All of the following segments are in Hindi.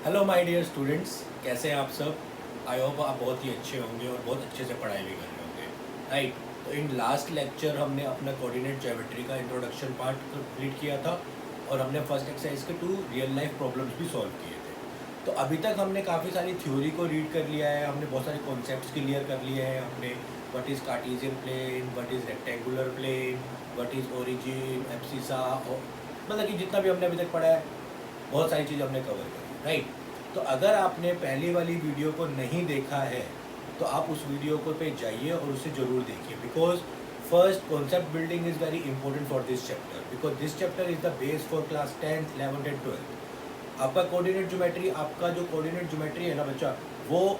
हेलो माय डियर स्टूडेंट्स, कैसे हैं आप सब। आई होप आप बहुत ही अच्छे होंगे और बहुत अच्छे से पढ़ाई भी कर रहे होंगे, राइट। तो इन लास्ट लेक्चर हमने अपना कोऑर्डिनेट ज्योमेट्री का इंट्रोडक्शन पार्ट कंप्लीट किया था और हमने फर्स्ट एक्सरसाइज के 2 रियल लाइफ प्रॉब्लम्स भी सॉल्व किए थे। तो अभी तक हमने काफ़ी सारी थ्योरी को रीड कर लिया है, हमने बहुत सारे कॉन्सेप्ट्स क्लियर कर लिए हैं। हमने what is Cartesian plane, what is rectangular plane, what is origin, abscissa, मतलब कि जितना भी हमने अभी तक पढ़ा है बहुत सारी चीज़ें हमने कवर करी, राइट। तो अगर आपने पहली वाली वीडियो को नहीं देखा है तो आप उस वीडियो को पे जाइए और उसे ज़रूर देखिए, because first concept building is very important for this chapter, because this chapter is the base for class 10th 11th and 12th। आपका कोऑर्डिनेट ज्योमेट्री, आपका जो कोऑर्डिनेट ज्योमेट्री है ना बच्चा, वो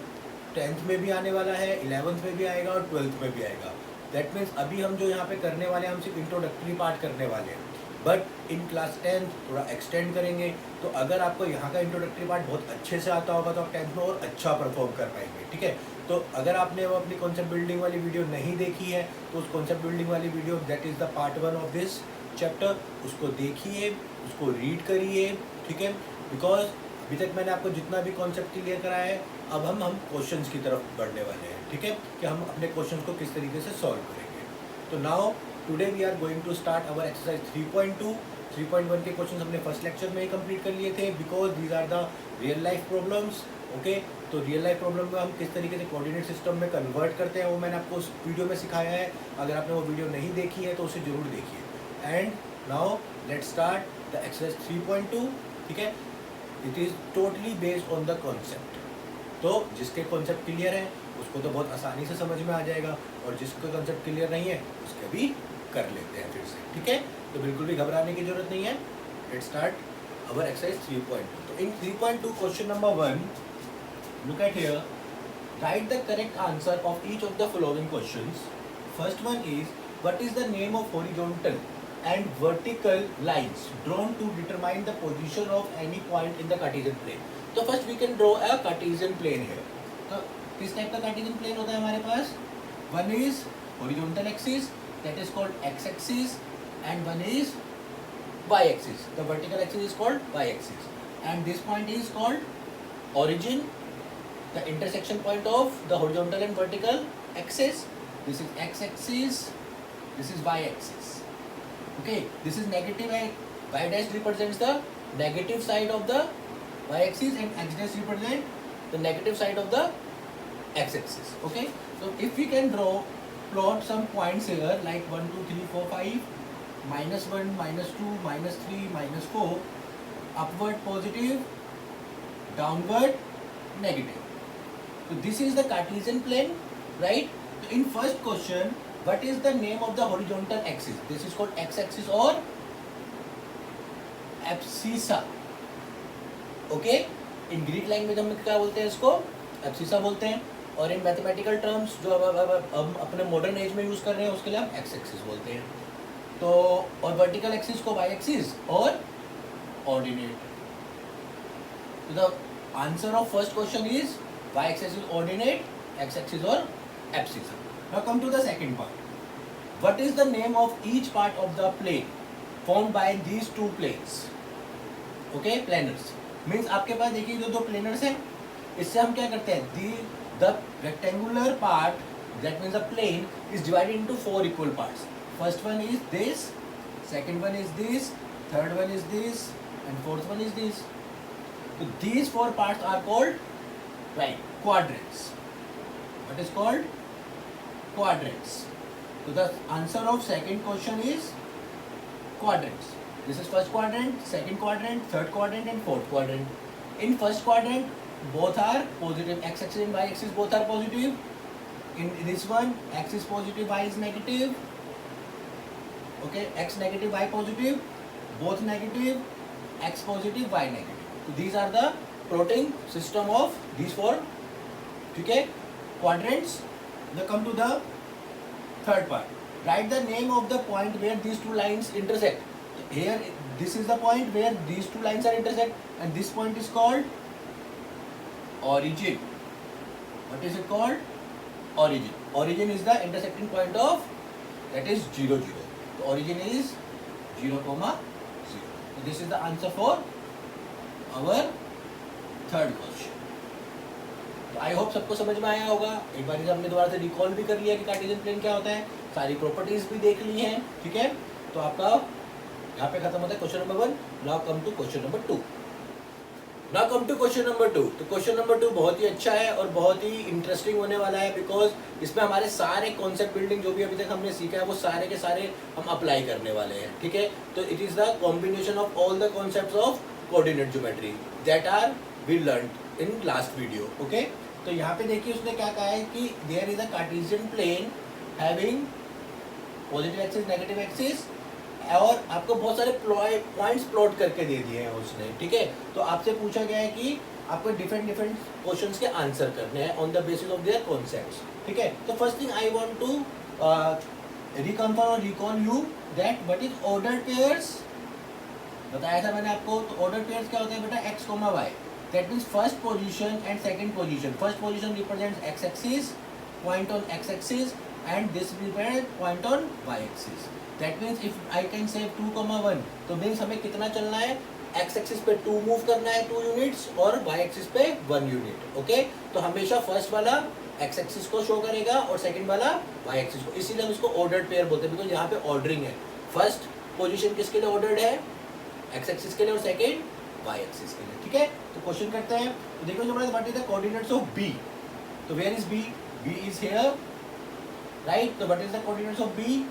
10th में भी आने वाला है, 11th में भी आएगा और 12th में भी आएगा। दैट मीन्स अभी हम जो यहाँ पे करने वाले हैं, हम सिर्फ इंट्रोडक्टरी पार्ट करने वाले हैं, बट इन क्लास 10th थोड़ा एक्सटेंड करेंगे। तो अगर आपको यहाँ का इंट्रोडक्टरी पार्ट बहुत अच्छे से आता होगा तो आप 10th में और अच्छा परफॉर्म कर पाएंगे, ठीक है। तो अगर आपने वो अपनी कॉन्सेप्ट बिल्डिंग वाली वीडियो नहीं देखी है तो उस कॉन्सेप्ट बिल्डिंग वाली video, that is the part 1 of this chapter, उसको देखिए, उसको रीड करिए, ठीक है। बिकॉज अभी तक मैंने आपको जितना भी कॉन्सेप्ट क्लियर कराया है, अब हम क्वेश्चंस की तरफ बढ़ने वाले हैं, ठीक है, कि हम अपने क्वेश्चंस को किस तरीके से सॉल्व करेंगे। तो now today we are going to start our exercise 3.2। 3.1 के क्वेश्चन हमने फर्स्ट लेक्चर में ही कंप्लीट कर लिए थे, because these are the real life problems, okay. तो रियल लाइफ प्रॉब्लम में हम किस तरीके से कोऑर्डिनेट सिस्टम में कन्वर्ट करते हैं वो मैंने आपको उस वीडियो में सिखाया है। अगर आपने वो वीडियो नहीं देखी है तो उसे जरूर देखिए। And now let's start the exercise 3.2, ठीक है। It is totally based on the concept. तो जिसके कॉन्सेप्ट क्लियर है उसको तो बहुत आसानी से समझ में आ जाएगा, और जिसका कॉन्सेप्ट क्लियर नहीं है उसके भी कर लेते हैं फिर से, ठीक है। तो बिल्कुल भी घबराने की जरूरत नहीं है। Let's start our exercise 3.2। तो इन 3.2 question number 1, look at here, right the correct answer of each of the following questions. First one is what is the name of horizontal and vertical lines drawn to determine the position of any point in the Cartesian plane. तो first we can draw a Cartesian plane here. तो किस टाइप का Cartesian plane होता है हमारे पास? One is horizontal axis, that is called x axis, and one is y axis. The vertical axis is called y axis, and this point is called origin, the intersection point of the horizontal and vertical axis. This is x axis, this is y axis. Okay, this is negative and y dash represents the negative side of the y axis and x dash represent the negative side of the x axis. Okay, so if we can plot some points here like 1 2 3 4 5, -1 -2 -3 -4, upward positive, downward negative. So this is the Cartesian plane, right? So in first question, what is the name of the horizontal axis? This is called x axis or abscissa. Okay, in Greek language हम क्या बोलते हैं इसको? abscissa बोलते हैं, और इन मैथमेटिकल टर्म्स जो अब अपने मॉडर्न एज में यूज कर रहे हैं उसके लिए हम एक्स एक्सिस बोलते हैं। तो और वर्टिकल एक्सिस को वाई एक्सिस और ऑर्डिनेट। तो the answer of first question is Y axis is ordinate, X axis और abscissa. Now come to the second part. What is the name of each part of the plane formed by these two planes? Okay, planars. Means आपके पास देखिए जो दो planars हैं, इससे हम क्या करते हैं? The rectangular part, that means the plane, is divided into 4 equal parts. First one is this, second one is this, third one is this, and fourth one is this. So these 4 parts are called, right, quadrants. What is called? Quadrants. So the answer of second question is quadrants. This is first quadrant, second quadrant, third quadrant and fourth quadrant. In first quadrant both are positive, x axis and y axis both are positive. In this one x is positive, y is negative. Okay, x negative, y positive, both negative, x positive, y negative. So these are the plotting system of these 4, okay, quadrants. Now come to the third part. Write the name of the point where these two lines intersect. Here this is the point where these two lines are intersect, and this point is called origin. What is it called? Origin. Origin is the intersecting point of, that is 0 0. The origin is 0, 0. So this is the answer for our third question. तो आई होप सबको समझ में आया होगा। एक बार हमने दोबारा से रिकॉल भी कर लिया कि कार्टेशियन प्लेन क्या होता है, सारी प्रॉपर्टीज भी देख ली हैं, ठीक है। तो आपका यहाँ पे खत्म होता है question number 1। Now come to question number 2। Now come to question number 2। तो क्वेश्चन नंबर 2 बहुत ही अच्छा है और बहुत ही इंटरेस्टिंग होने वाला है, बिकॉज इसमें हमारे सारे कॉन्सेप्ट बिल्डिंग जो भी अभी तक हमने सीखा है वो सारे के सारे हम अप्लाई करने वाले हैं, ठीक है। तो it is the combination of all the concepts of coordinate geometry that are we learned in last video, okay. तो यहाँ पे देखिए उसने क्या कहा है कि there is a Cartesian plane having positive axis negative axis, और आपको बहुत सारे पॉइंट्स प्लॉट करके दे दिए हैं उसने, ठीक है। तो आपसे पूछा गया है कि आपको डिफरेंट डिफरेंट क्वेश्चंस के आंसर करने हैं on the basis of their concepts, ठीक है। तो first thing I want to reconfirm और recall you that what is order pairs. बताया था मैंने आपको। तो ऑर्डर पेयर्स क्या होता है बेटा, X comma Y, that means first position and second position. First position represents X axis, point on X axis, and this represent point on Y axis. That means if I can say 2,1, तो मीन्स हमें कितना चलना है, एक्स एक्सिस पे 2 मूव करना है 2 यूनिट्स और वाई एक्सिस पे 1 यूनिट, ओके। तो हमेशा फर्स्ट वाला एक्स एक्सिस को शो करेगा और सेकंड वाला वाई एक्सिस को, इसीलिए हम इसको ऑर्डर्ड पेयर बोलते हैं, बिकॉज यहाँ पे ऑर्डरिंग है। फर्स्ट पोजीशन किसके लिए ऑर्डर्ड है, एक्स एक्सिस के लिए, और सेकंड वाई एक्सिस के लिए, ठीक है। तो क्वेश्चन करते हैं। तो देखो जो what is the coordinates of B. तो where is B, B is here, right. तो what is the coordinates of B,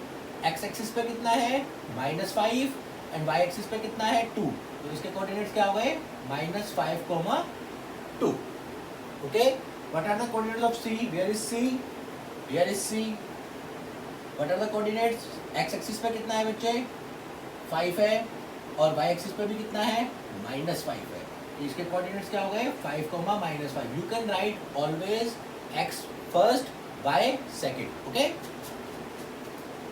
x axis पे कितना है -5 एंड वाई एक्सिस पे कितना है 2। तो इसके कोऑर्डिनेट्स क्या हो गए, -5, 2, okay. What are the coordinates of C, where is C, here is C. What are the coordinates, X axis पे कितना है बच्चे 5 है, और वाई एक्सिस पे भी कितना है -5 है। तो इसके कोऑर्डिनेट्स क्या हो गए 5, -5। You can write always x first y second, okay.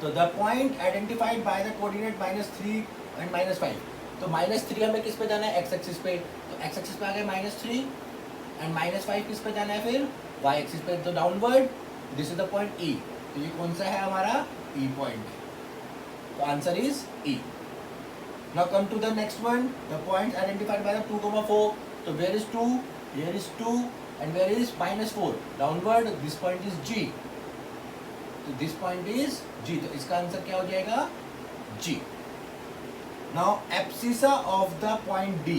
तो the point identified by the coordinate -3 and -5। तो -3 हमें किस पे जाना है, एक्स एक्सिस पे। तो एक्स एक्सिस पे आ गए -3 एंड -5 किस पे जाना है फिर, वाई एक्सिस पे। तो downward, this is the point E. तो ये कौन सा है हमारा, ई पॉइंट। तो answer is E. Now come to the next one, the point identified by the 2,4। तो where is 2, here is 2 and where is -4। Downward, this point is G. तो दिस पॉइंट इज जी। तो इसका आंसर क्या हो जाएगा, G. Now abscissa of the point D.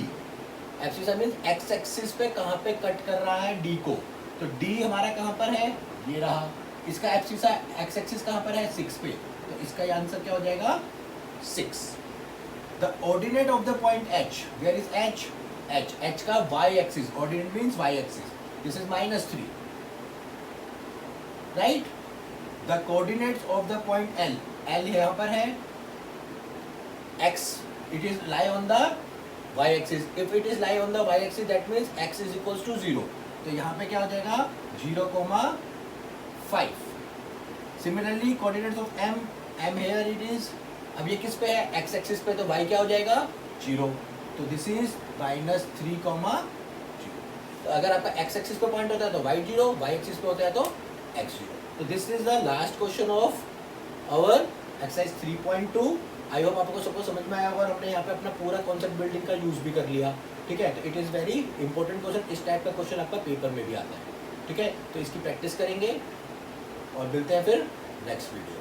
Abscissa means x axis पे कहाँ पे कट कर रहा है डी को। तो डी हमारा कहाँ पर है, ये रहा। इसका एब्सिसा एक्स एक्सिस कहाँ पर है 6 पे। तो इसका आंसर क्या हो जाएगा 6। The ordinate of the point H, where is H, H, H का y axis, ordinate means y axis, this is -3, right. The coordinates of the point L, L यहाँ पर है, x, it is lie on the y axis. If it is lie on the y axis, that means x is equals to 0. तो यहाँ पे क्या हो जाएगा 0,5. Similarly, coordinates of M, M here it is. अब ये किस पे है, x axis पे, तो y क्या हो जाएगा 0. तो this is -3, 0. तो अगर आपका x axis पे पॉइंट होता है तो y 0, y axis पे होता है तो x 0. तो this is the last question of our exercise 3.2। I hope आपको सबको समझ में आया होगा और हमने यहाँ पे अपना पूरा कॉन्सेप्ट बिल्डिंग का यूज भी कर लिया, ठीक है। तो it is very important question, इस टाइप का क्वेश्चन आपका पेपर में भी आता है, ठीक है। तो इसकी प्रैक्टिस करेंगे और मिलते हैं फिर नेक्स्ट वीडियो।